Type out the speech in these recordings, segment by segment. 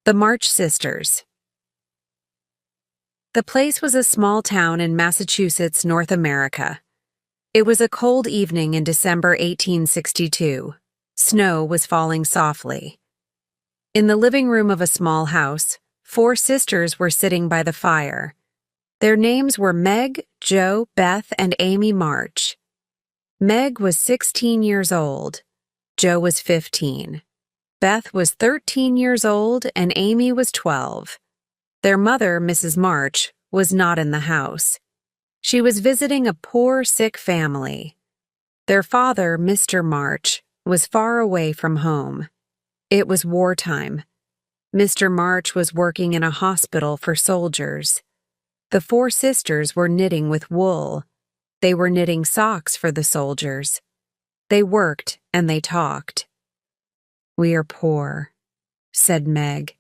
The March Sisters. The place was a small town in Massachusetts, North America. It was a cold evening in December 1862. Snow was falling softly. In the living room of a small house, 4 sisters were sitting by the fire. Their names were Meg, Jo, Beth, and Amy March. Meg was 16 years old. Jo was 15. Beth was 13 years old and Amy was 12. Their mother, Mrs. March, was not in the house. She was visiting a poor, sick family. Their father, Mr. March, was far away from home. It was wartime. Mr. March was working in a hospital for soldiers. The 4 sisters were knitting with wool. They were knitting socks for the soldiers. They worked and they talked. "We are poor," said Meg,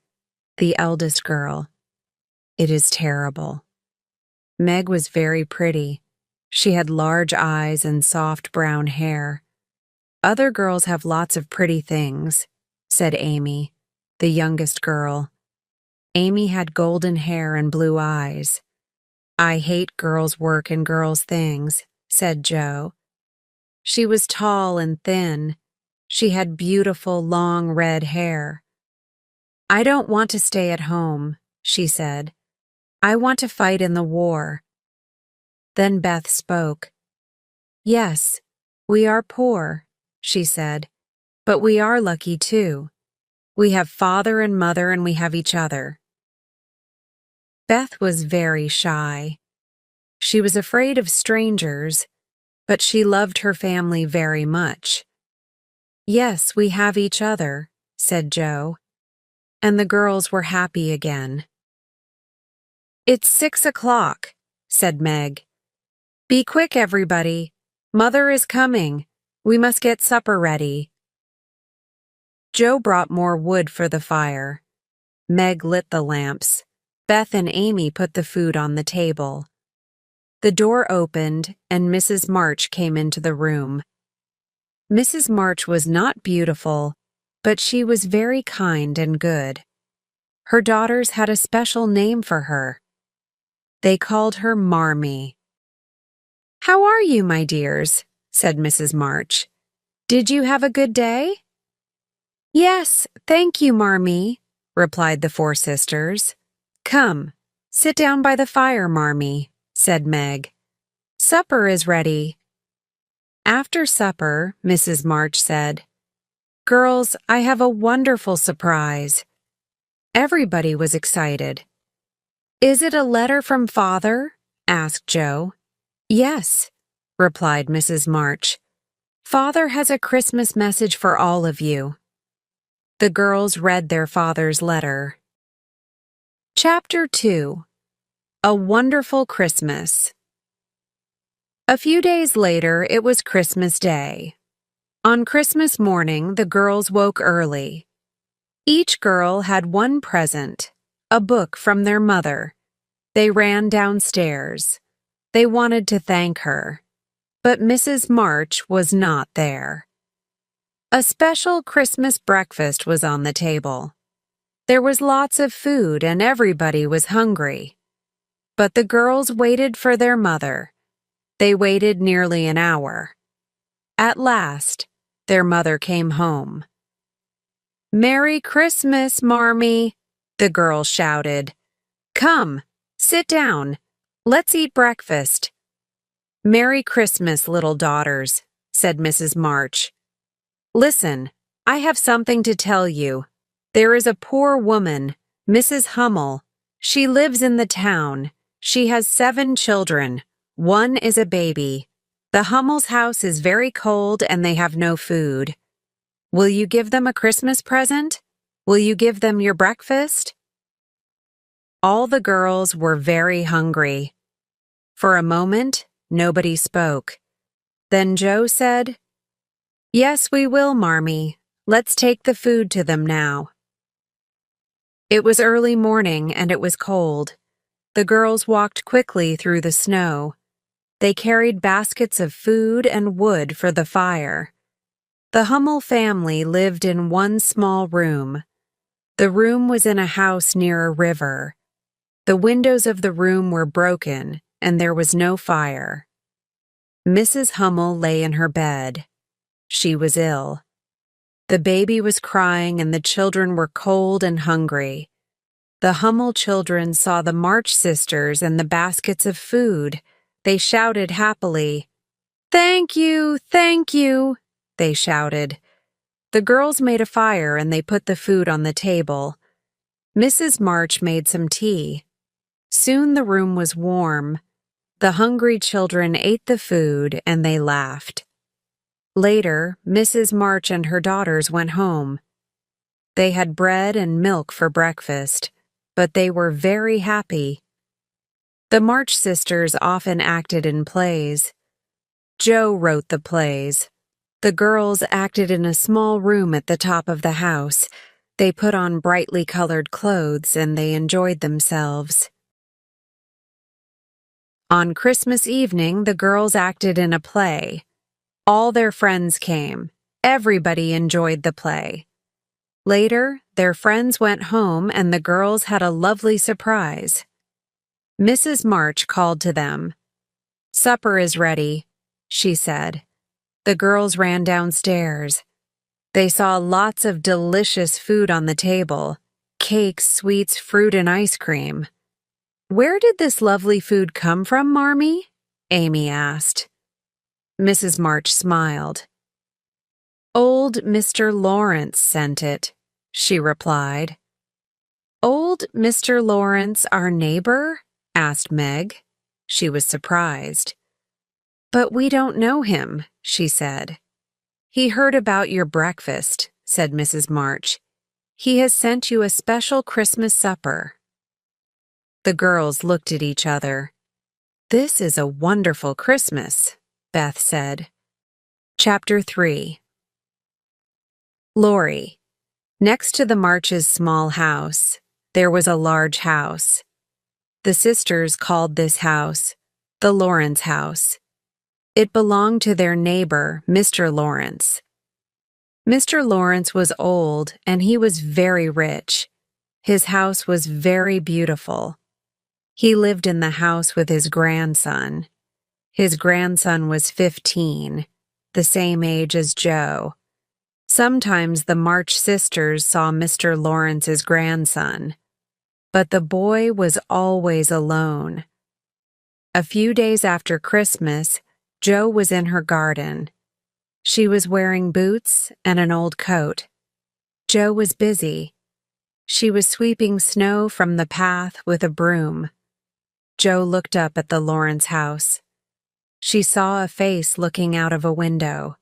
the eldest girl. "It is terrible." Meg was very pretty. She had large eyes and soft brown hair. "Other girls have lots of pretty things," said Amy, the youngest girl. Amy had golden hair and blue eyes. "I hate girls' work and girls' things," said Jo. She was tall and thin. She had beautiful, long red hair. "I don't want to stay at home," she said. "I want to fight in the war." Then Beth spoke. "Yes, we are poor," she said, "but we are lucky too. We have father and mother and we have each other." Beth was very shy. She was afraid of strangers, but she loved her family very much. "Yes, we have each other," said Jo, and the girls were happy again. "It's 6 o'clock," said Meg. "Be quick, everybody. Mother is coming. We must get supper ready." Jo brought more wood for the fire. Meg lit the lamps. Beth and Amy put the food on the table. The door opened and Mrs. March came into the room. Mrs. March was not beautiful, but she was very kind and good. Her daughters had a special name for her. They called her Marmee. "How are you, my dears?" said Mrs. March. "Did you have a good day?" "Yes, thank you, Marmee," replied the 4 sisters. "Come, sit down by the fire, Marmee," said Meg. "Supper is ready." After supper, Mrs. March said, "Girls, I have a wonderful surprise." Everybody was excited. "Is it a letter from Father?" asked Jo. "Yes," replied Mrs. March. "Father has a Christmas message for all of you." The girls read their father's letter. Chapter 2. A Wonderful Christmas. A few days later, it was Christmas Day. On Christmas morning, the girls woke early. Each girl had one present, a book from their mother. They ran downstairs. They wanted to thank her, but Mrs. March was not there. A special Christmas breakfast was on the table. There was lots of food and everybody was hungry. But the girls waited for their mother. They waited nearly an hour. At last, their mother came home. "Merry Christmas, Marmee," the girl shouted. "Come, sit down. Let's eat breakfast." "Merry Christmas, little daughters," said Mrs. March. "Listen, I have something to tell you. There is a poor woman, Mrs. Hummel. She lives in the town. She has 7 children. 1 is a baby. The Hummel's house is very cold and they have no food. Will you give them a Christmas present? Will you give them your breakfast?" All the girls were very hungry. For a moment, nobody spoke. Then Jo said, "Yes, we will, Marmee. Let's take the food to them now." It was early morning and it was cold. The girls walked quickly through the snow. They carried baskets of food and wood for the fire. The Hummel family lived in one small room. The room was in a house near a river. The windows of the room were broken, and there was no fire. Mrs. Hummel lay in her bed. She was ill. The baby was crying, and the children were cold and hungry. The Hummel children saw the March sisters and the baskets of food. They shouted happily. "Thank you, thank you," they shouted. The girls made a fire and they put the food on the table. Mrs. March made some tea. Soon the room was warm. The hungry children ate the food and they laughed. Later, Mrs. March and her daughters went home. They had bread and milk for breakfast, but they were very happy. The March sisters often acted in plays. Joe wrote the plays. The girls acted in a small room at the top of the house. They put on brightly colored clothes and they enjoyed themselves. On Christmas evening, the girls acted in a play. All their friends came. Everybody enjoyed the play. Later, their friends went home and the girls had a lovely surprise. Mrs. March called to them. "Supper is ready," she said. The girls ran downstairs. They saw lots of delicious food on the table: cakes, sweets, fruit, and ice cream. "Where did this lovely food come from, Marmee?" Amy asked. Mrs. March smiled. "Old Mr. Lawrence sent it," she replied. "Old Mr. Lawrence, our neighbor?" asked Meg. She was surprised. "But we don't know him," she said. "He heard about your breakfast," said Mrs. March. "He has sent you a special Christmas supper." The girls looked at each other. "This is a wonderful Christmas," Beth said. Chapter 3. Lori. Next to the March's small house, there was a large house. The sisters called this house the Lawrence house. It belonged to their neighbor, Mr. Lawrence. Mr. Lawrence was old and he was very rich. His house was very beautiful. He lived in the house with his grandson. His grandson was 15, the same age as Joe. Sometimes the March sisters saw Mr. Lawrence's grandson, but the boy was always alone. A few days after Christmas, Joe was in her garden. She was wearing boots and an old coat. Joe was busy. She was sweeping snow from the path with a broom. Joe looked up at the Lawrence house. She saw a face looking out of a window.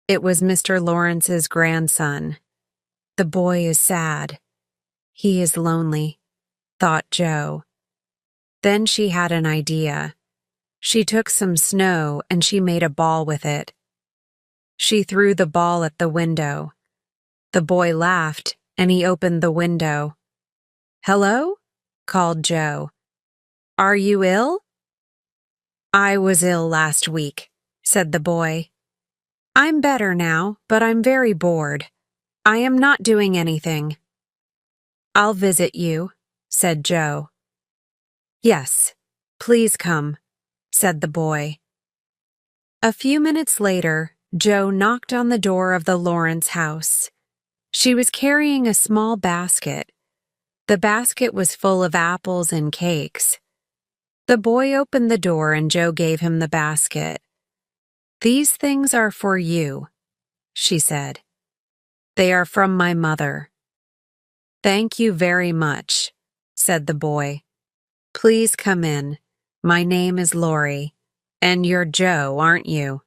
It was Mr. Lawrence's grandson. The boy is sad. He is lonely, thought Joe. Then she had an idea. She took some snow and she made a ball with it. She threw the ball at the window. The boy laughed and he opened the window. "Hello?" called Joe. "Are you ill?" "I was ill last week," said the boy. "I'm better now, but I'm very bored. I am not doing anything." "I'll visit you," said Joe. "Yes, please come," said the boy. A few minutes later, Joe knocked on the door of the Lawrence house. She was carrying a small basket. The basket was full of apples and cakes. The boy opened the door and Joe gave him the basket. "These things are for you," she said. "They are from my mother." "Thank you very much," said the boy. "Please come in. My name is Lori, and you're Joe, aren't you?"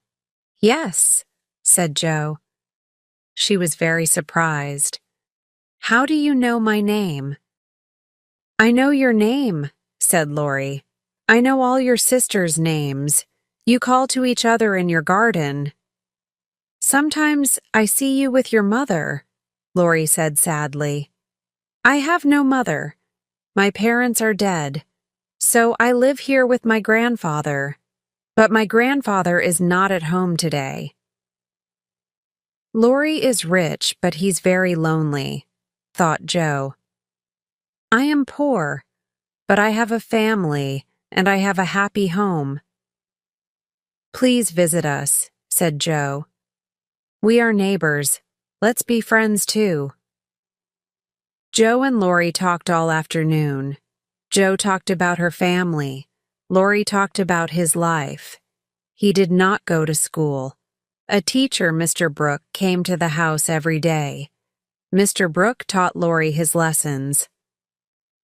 "Yes," said Joe. She was very surprised. "How do you know my name?" "I know your name," said Lori. "I know all your sisters' names. You call to each other in your garden." "Sometimes I see you with your mother," Lori said sadly. "I have no mother. My parents are dead, so I live here with my grandfather. But my grandfather is not at home today." "Lori is rich, but he's very lonely," thought Joe. I am poor, but I have a family and I have a happy home. Please visit us, said Joe. We are neighbors. Let's be friends too. Joe and Lori talked all afternoon. Joe talked about her family. Lori talked about his life. He did not go to school. A teacher, Mr. Brooke, came to the house every day. Mr. Brooke taught Lori his lessons.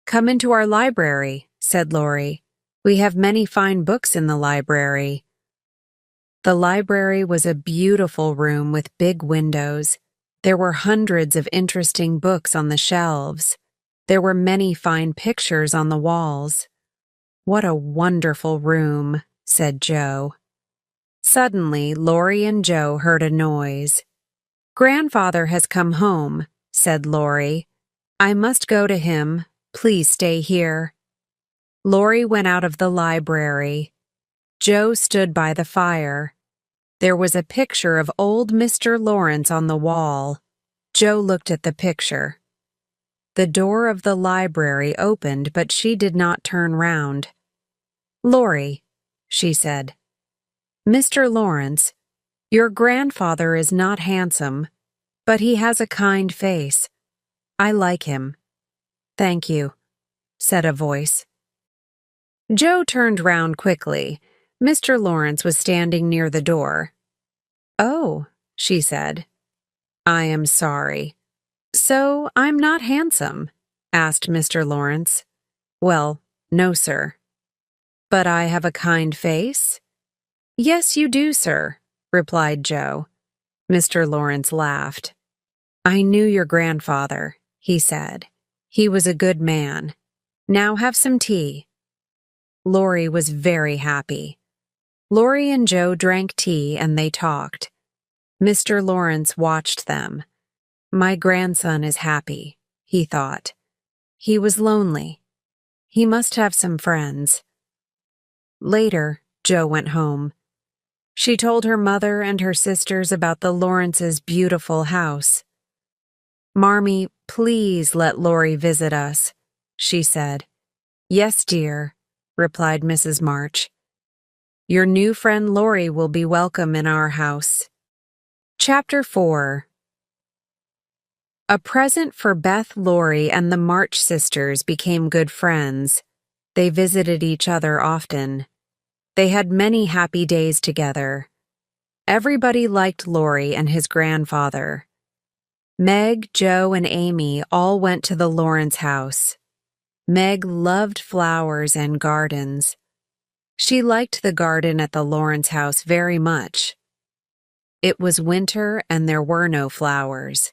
Come into our library, said Lori. We have many fine books in the library. The library was a beautiful room with big windows. There were hundreds of interesting books on the shelves. There were many fine pictures on the walls. What a wonderful room, said Joe. Suddenly, Lori and Joe heard a noise. Grandfather has come home, said Lori. I must go to him. Please stay here. Lori went out of the library. Joe stood by the fire. There was a picture of old Mr. Lawrence on the wall. Joe looked at the picture. The door of the library opened, but she did not turn round. Lori, she said. Mr. Lawrence, your grandfather is not handsome, but he has a kind face. I like him. Thank you, said a voice. Joe turned round quickly. Mr. Lawrence was standing near the door. Oh, she said. I am sorry. So I'm not handsome? Asked Mr. Lawrence. Well, no, sir. But I have a kind face? Yes, you do, sir, replied Joe. Mr. Lawrence laughed. I knew your grandfather, he said. He was a good man. Now have some tea. Lori was very happy. Lori and Joe drank tea and they talked. Mr. Lawrence watched them. My grandson is happy, he thought. He was lonely. He must have some friends. Later, Joe went home. She told her mother and her sisters about the Lawrences' beautiful house. Marmee, please let Lori visit us, she said. Yes, dear, replied Mrs. March. Your new friend Lori will be welcome in our house. Chapter 4. A present for Beth, Lori, and the March sisters became good friends. They visited each other often. They had many happy days together. Everybody liked Lori and his grandfather. Meg, Joe, and Amy all went to the Lawrence house. Meg loved flowers and gardens. She liked the garden at the Lawrence house very much. It was winter and there were no flowers,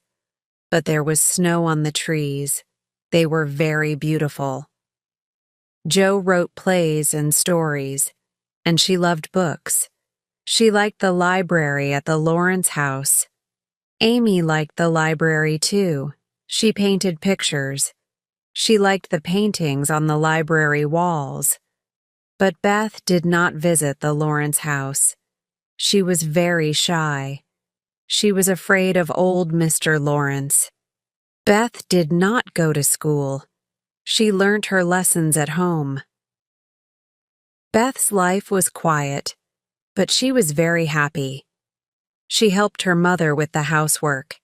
but there was snow on the trees. They were very beautiful. Joe wrote plays and stories, and she loved books. She liked the library at the Lawrence house. Amy liked the library too. She painted pictures. She liked the paintings on the library walls. But Beth did not visit the Lawrence house. She was very shy. She was afraid of old Mr. Lawrence. Beth did not go to school. She learned her lessons at home. Beth's life was quiet, but she was very happy. She helped her mother with the housework.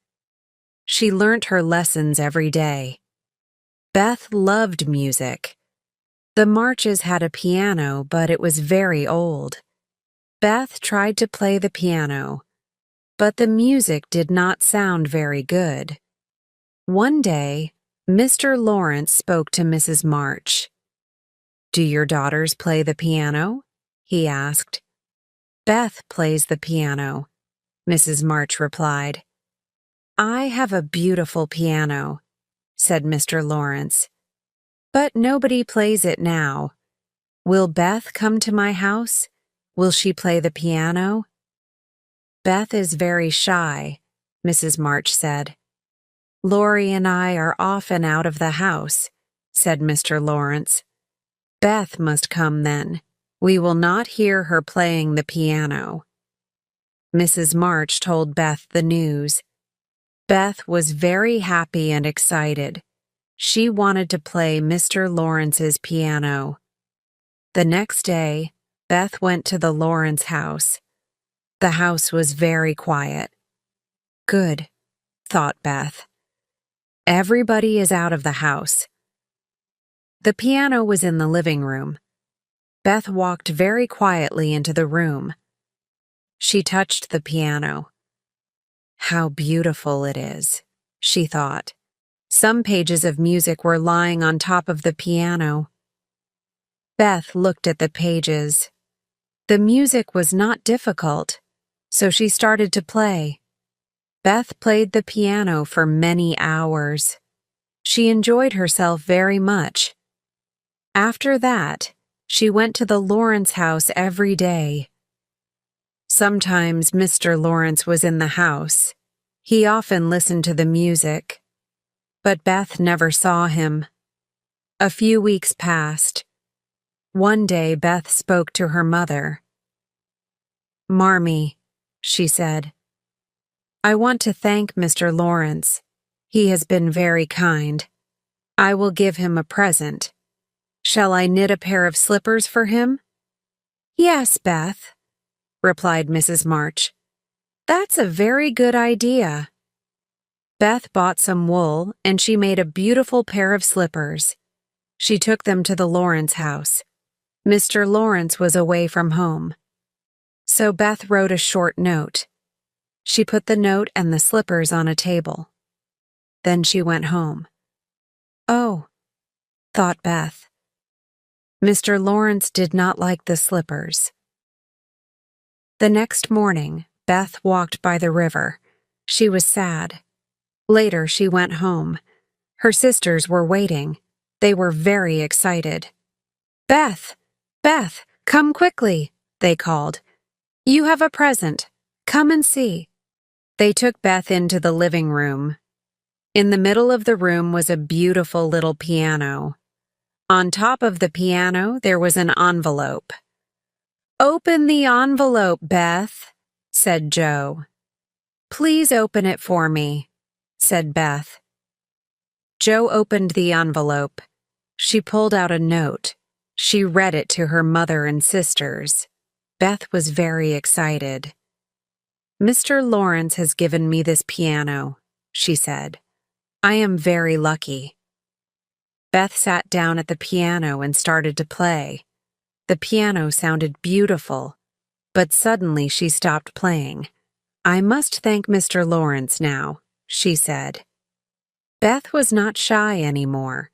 She learnt her lessons every day. Beth loved music. The Marches had a piano, but it was very old. Beth tried to play the piano, but the music did not sound very good. One day, Mr. Lawrence spoke to Mrs. March. Do your daughters play the piano? He asked. Beth plays the piano, Mrs. March replied. I have a beautiful piano, said Mr. Lawrence, but nobody plays it now. Will Beth come to my house? Will she play the piano? Beth is very shy, Mrs. March said. Lori and I are often out of the house, said Mr. Lawrence. Beth must come then. We will not hear her playing the piano. Mrs. March told Beth the news. Beth was very happy and excited. She wanted to play Mr. Lawrence's piano. The next day, Beth went to the Lawrence house. The house was very quiet. Good, thought Beth. Everybody is out of the house. The piano was in the living room. Beth walked very quietly into the room. She touched the piano. How beautiful it is, she thought. Some pages of music were lying on top of the piano. Beth looked at the pages. The music was not difficult, so she started to play. Beth played the piano for many hours. She enjoyed herself very much. After that, she went to the Lawrence house every day. Sometimes Mr. Lawrence was in the house. He often listened to the music. But Beth never saw him. A few weeks passed. One day Beth spoke to her mother. "Marmee," she said, "I want to thank Mr. Lawrence. He has been very kind. I will give him a present. Shall I knit a pair of slippers for him?" "Yes, Beth," replied Mrs. March. "That's a very good idea." Beth bought some wool and she made a beautiful pair of slippers. She took them to the Lawrence house. Mr. Lawrence was away from home. So Beth wrote a short note. She put the note and the slippers on a table. Then she went home. Oh, thought Beth. Mr. Lawrence did not like the slippers. The next morning, Beth walked by the river. She was sad. Later, she went home. Her sisters were waiting. They were very excited. "Beth! Beth, come quickly," they called. "You have a present. Come and see." They took Beth into the living room. In the middle of the room was a beautiful little piano. On top of the piano, there was an envelope. "Open the envelope, Beth," said Joe. "Please open it for me," said Beth. Joe opened the envelope. She pulled out a note. She read it to her mother and sisters. Beth was very excited. "Mr. Lawrence has given me this piano," she said. "I am very lucky." Beth sat down at the piano and started to play. The piano sounded beautiful, but suddenly she stopped playing. "I must thank Mr. Lawrence now," she said. Beth was not shy anymore.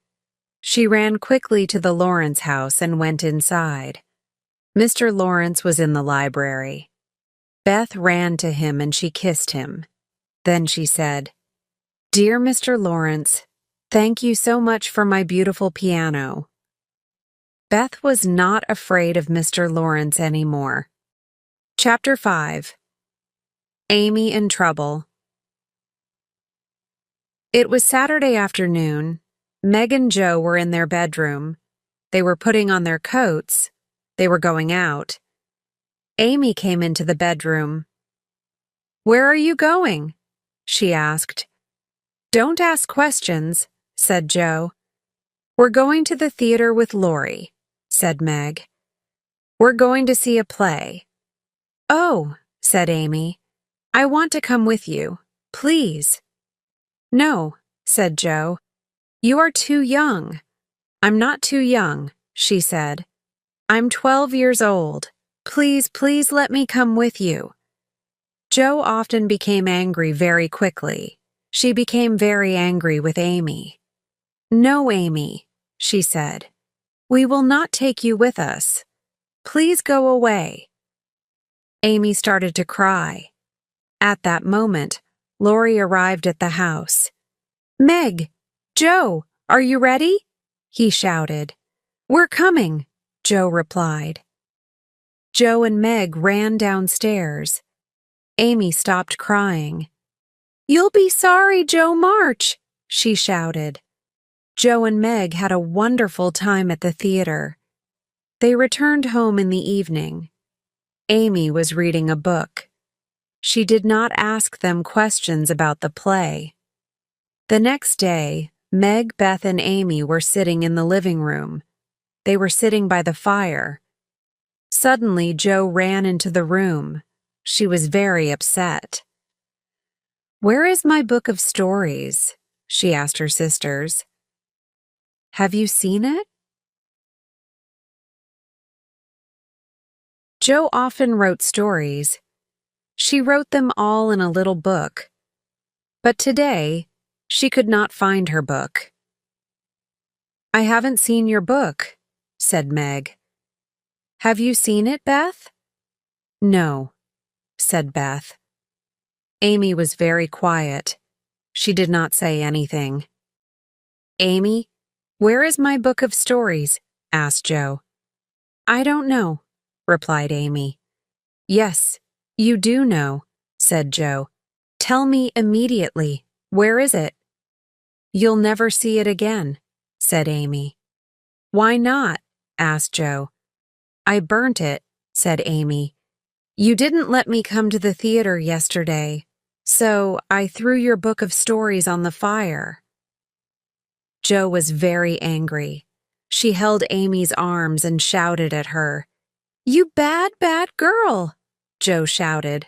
She ran quickly to the Lawrence house and went inside. Mr. Lawrence was in the library. Beth ran to him and she kissed him. Then she said, "Dear Mr. Lawrence, thank you so much for my beautiful piano." Beth was not afraid of Mr. Lawrence anymore. Chapter 5. Amy in Trouble. It was Saturday afternoon. Meg and Joe were in their bedroom. They were putting on their coats. They were going out. Amy came into the bedroom. "Where are you going?" she asked. "Don't ask questions," said Joe. "We're going to the theater with Lori," said Meg. "We're going to see a play." "Oh," said Amy. "I want to come with you. Please." "No," said Joe. "You are too young." "I'm not too young," she said. "I'm 12 years old. Please, please let me come with you." Joe often became angry very quickly. She became very angry with Amy. "No, Amy," she said. "We will not take you with us. Please go away." Amy started to cry. At that moment, Lori arrived at the house. "Meg! Joe! Are you ready?" he shouted. "We're coming," Joe replied. Joe and Meg ran downstairs. Amy stopped crying. "You'll be sorry, Joe March," she shouted. Joe and Meg had a wonderful time at the theater. They returned home in the evening. Amy was reading a book. She did not ask them questions about the play. The next day, Meg, Beth, and Amy were sitting in the living room. They were sitting by the fire. Suddenly, Jo ran into the room. She was very upset. "Where is my book of stories?" she asked her sisters. "Have you seen it?" Jo often wrote stories. She wrote them all in a little book. But today, she could not find her book. "I haven't seen your book," said Meg. "Have you seen it, Beth?" "No," said Beth. Amy was very quiet. She did not say anything. "Amy, where is my book of stories?" asked Jo. "I don't know," replied Amy. "Yes, you do know," said Jo. "Tell me immediately. Where is it?" "You'll never see it again," said Amy. "Why not?" asked Jo. "I burnt it," said Amy. "You didn't let me come to the theater yesterday, so I threw your book of stories on the fire." Jo was very angry. She held Amy's arms and shouted at her. "You bad, bad girl," Jo shouted.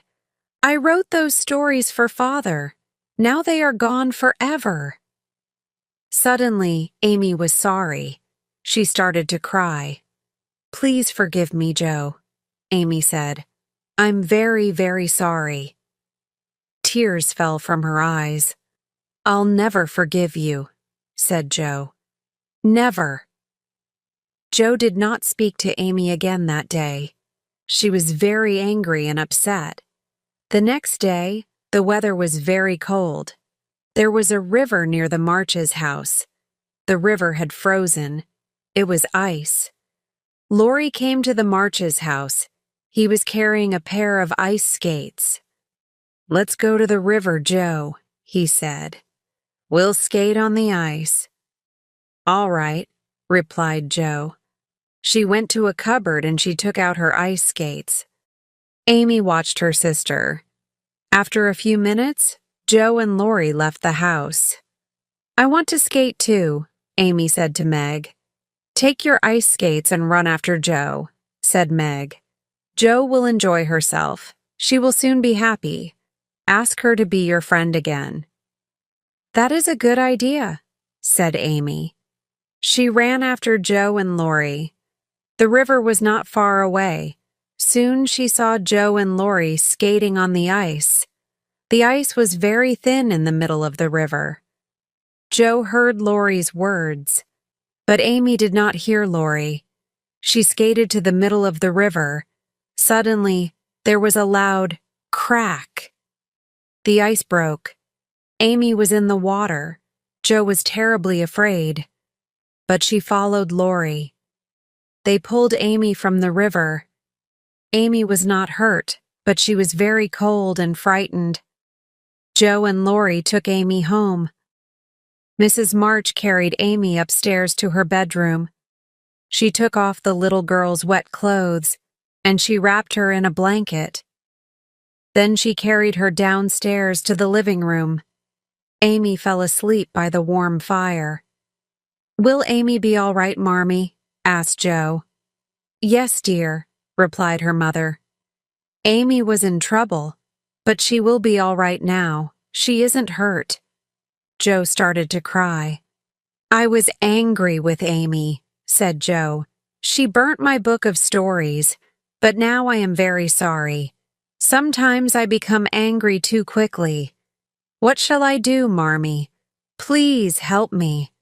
"I wrote those stories for Father. Now they are gone forever." Suddenly, Amy was sorry. She started to cry. "Please forgive me, Jo," Amy said. "I'm very, very sorry." Tears fell from her eyes. "I'll never forgive you," said Jo. "Never." Jo did not speak to Amy again that day. She was very angry and upset. The next day, the weather was very cold. There was a river near the Marches' house. The river had frozen. It was ice. Laurie came to the Marches' house. He was carrying a pair of ice skates. "Let's go to the river, Jo," he said. "We'll skate on the ice." "All right," replied Jo. She went to a cupboard and she took out her ice skates. Amy watched her sister. After a few minutes, Jo and Laurie left the house. "I want to skate too," Amy said to Meg. "Take your ice skates and run after Jo," said Meg. "Jo will enjoy herself. She will soon be happy. Ask her to be your friend again." "That is a good idea," said Amy. She ran after Jo and Laurie. The river was not far away. Soon she saw Jo and Laurie skating on the ice. The ice was very thin in the middle of the river. Jo heard Laurie's words, but Amy did not hear Laurie. She skated to the middle of the river. Suddenly, there was a loud crack. The ice broke. Amy was in the water. Jo was terribly afraid, but she followed Laurie. They pulled Amy from the river. Amy was not hurt, but she was very cold and frightened. Jo and Laurie took Amy home. Mrs. March carried Amy upstairs to her bedroom. She took off the little girl's wet clothes, and she wrapped her in a blanket. Then she carried her downstairs to the living room. Amy fell asleep by the warm fire. "Will Amy be all right, Marmee?" asked Jo. "Yes, dear," replied her mother. "Amy was in trouble, but she will be all right now. She isn't hurt." Jo started to cry. "I was angry with Amy," said Jo. "She burnt my book of stories, but now I am very sorry. Sometimes I become angry too quickly. What shall I do, Marmee? Please help me."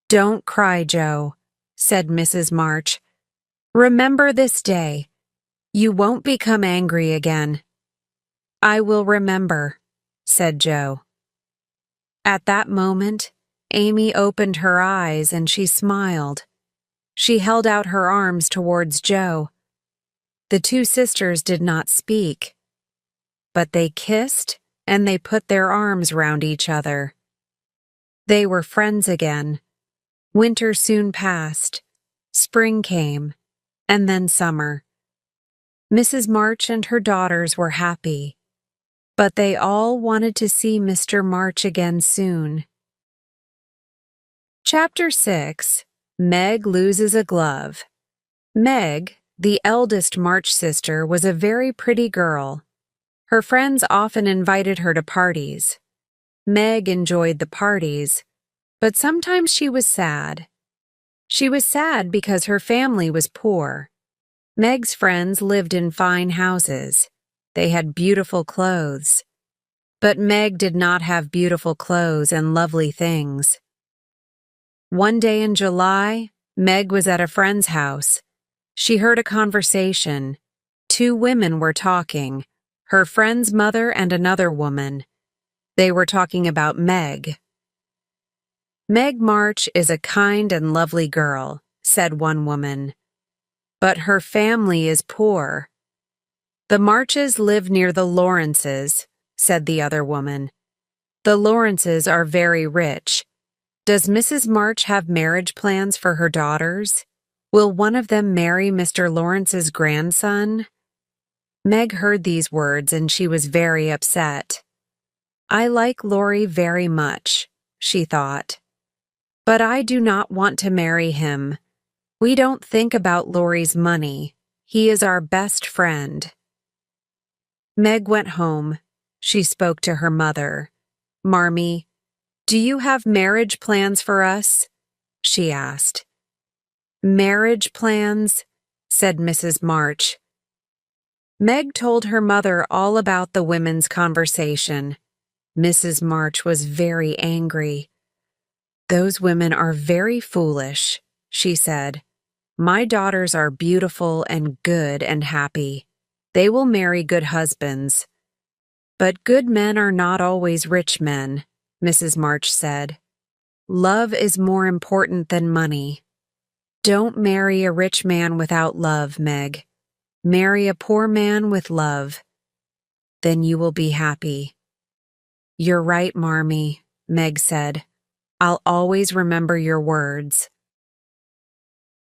"Don't cry, Jo," said Mrs. March. "Remember this day. You won't become angry again." "I will remember," said Jo. At that moment, Amy opened her eyes and she smiled. She held out her arms towards Jo. The two sisters did not speak, but they kissed and they put their arms round each other. They were friends again. Winter soon passed. Spring came, and then summer. Mrs. March and her daughters were happy. but they all wanted to see Mr. March again soon. Chapter 6. Meg Loses a Glove. Meg, the eldest March sister, was a very pretty girl. Her friends often invited her to parties. Meg enjoyed the parties, but sometimes she was sad. She was sad because her family was poor. Meg's friends lived in fine houses. They had beautiful clothes. But Meg did not have beautiful clothes and lovely things. One day in July, Meg was at a friend's house. She heard a conversation. Two women were talking, her friend's mother and another woman. They were talking about Meg. "Meg March is a kind and lovely girl," said one woman. "But her family is poor." "The Marches live near the Lawrences," said the other woman. "The Lawrences are very rich. Does Mrs. March have marriage plans for her daughters? Will one of them marry Mr. Lawrence's grandson?" Meg heard these words and she was very upset. "I like Laurie very much," she thought. "But I do not want to marry him. We don't think about Laurie's money. He is our best friend." Meg went home. She spoke to her mother. "Marmee, do you have marriage plans for us?" she asked. "Marriage plans?" said Mrs. March. Meg told her mother all about the women's conversation. Mrs. March was very angry. "Those women are very foolish," she said. "My daughters are beautiful and good and happy. They will marry good husbands." "But good men are not always rich men," Mrs. March said. "Love is more important than money. Don't marry a rich man without love, Meg. Marry a poor man with love. Then you will be happy." "You're right, Marmee," Meg said. "I'll always remember your words."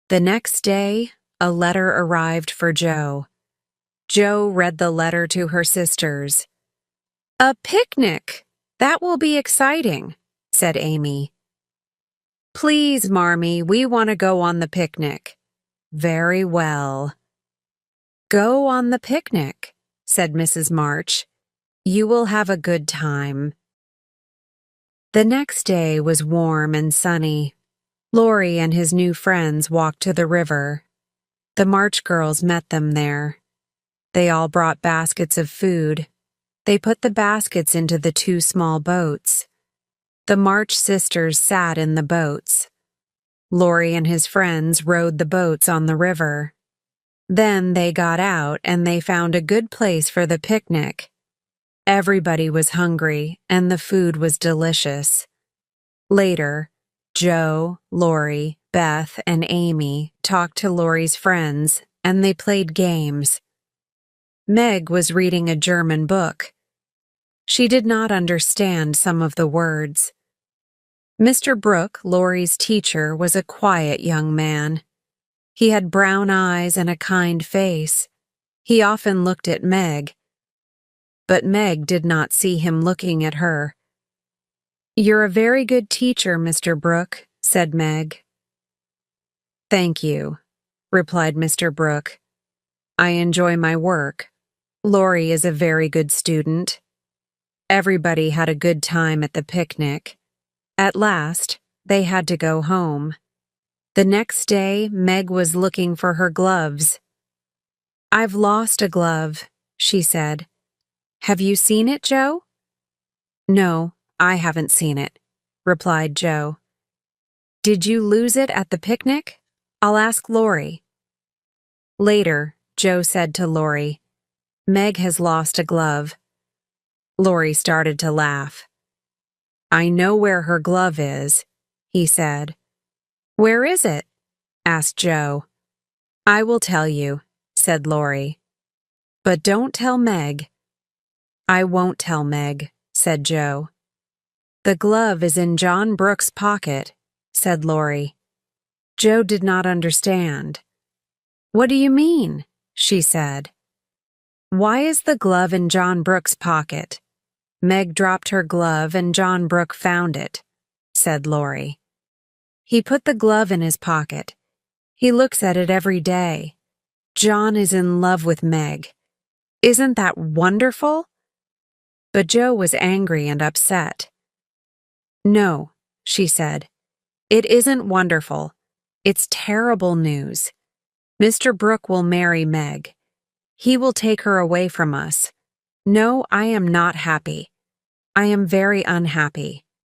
The next day, a letter arrived for Jo. Jo read the letter to her sisters. "A picnic! That will be exciting," said Amy. "Please, Marmee, we want to go on the picnic." "Very well." "Go on the picnic," said Mrs. March. "You will have a good time." The next day was warm and sunny. Laurie and his new friends walked to the river. The March girls met them there. They all brought baskets of food. They put the baskets into the two small boats. The March sisters sat in the boats. Laurie and his friends rowed the boats on the river. Then they got out and they found a good place for the picnic. Everybody was hungry and the food was delicious. Later, Jo, Laurie, Beth, and Amy talked to Laurie's friends and they played games. Meg was reading a German book. She did not understand some of the words. Mr. Brooke, Laurie's teacher, was a quiet young man. He had brown eyes and a kind face. He often looked at Meg. But Meg did not see him looking at her. "You're a very good teacher, Mr. Brooke," said Meg. "Thank you," replied Mr. Brooke. "I enjoy my work. Laurie is a very good student." Everybody had a good time at the picnic. At last, they had to go home. The next day, Meg was looking for her gloves. "I've lost a glove," she said. "Have you seen it, Jo?" "No, I haven't seen it," replied Jo. "Did you lose it at the picnic? I'll ask Laurie." Later, Jo said to Laurie, "Meg has lost a glove." Laurie started to laugh. "I know where her glove is," he said. "Where is it?" asked Jo. "I will tell you," said Laurie. "But don't tell Meg." "I won't tell Meg," said Jo. "The glove is in John Brooks' pocket," said Laurie. Jo did not understand. "What do you mean?" she said. "Why is the glove in John Brooks' pocket?" Meg dropped her glove and John Brooke found it, said Laurie. He put the glove in his pocket. He looks at it every day. John is in love with Meg. Isn't that wonderful? But Joe was angry and upset. No, she said. It isn't wonderful. It's terrible news. Mr. Brooke will marry Meg. He will take her away from us. No, I am not happy. I am very unhappy.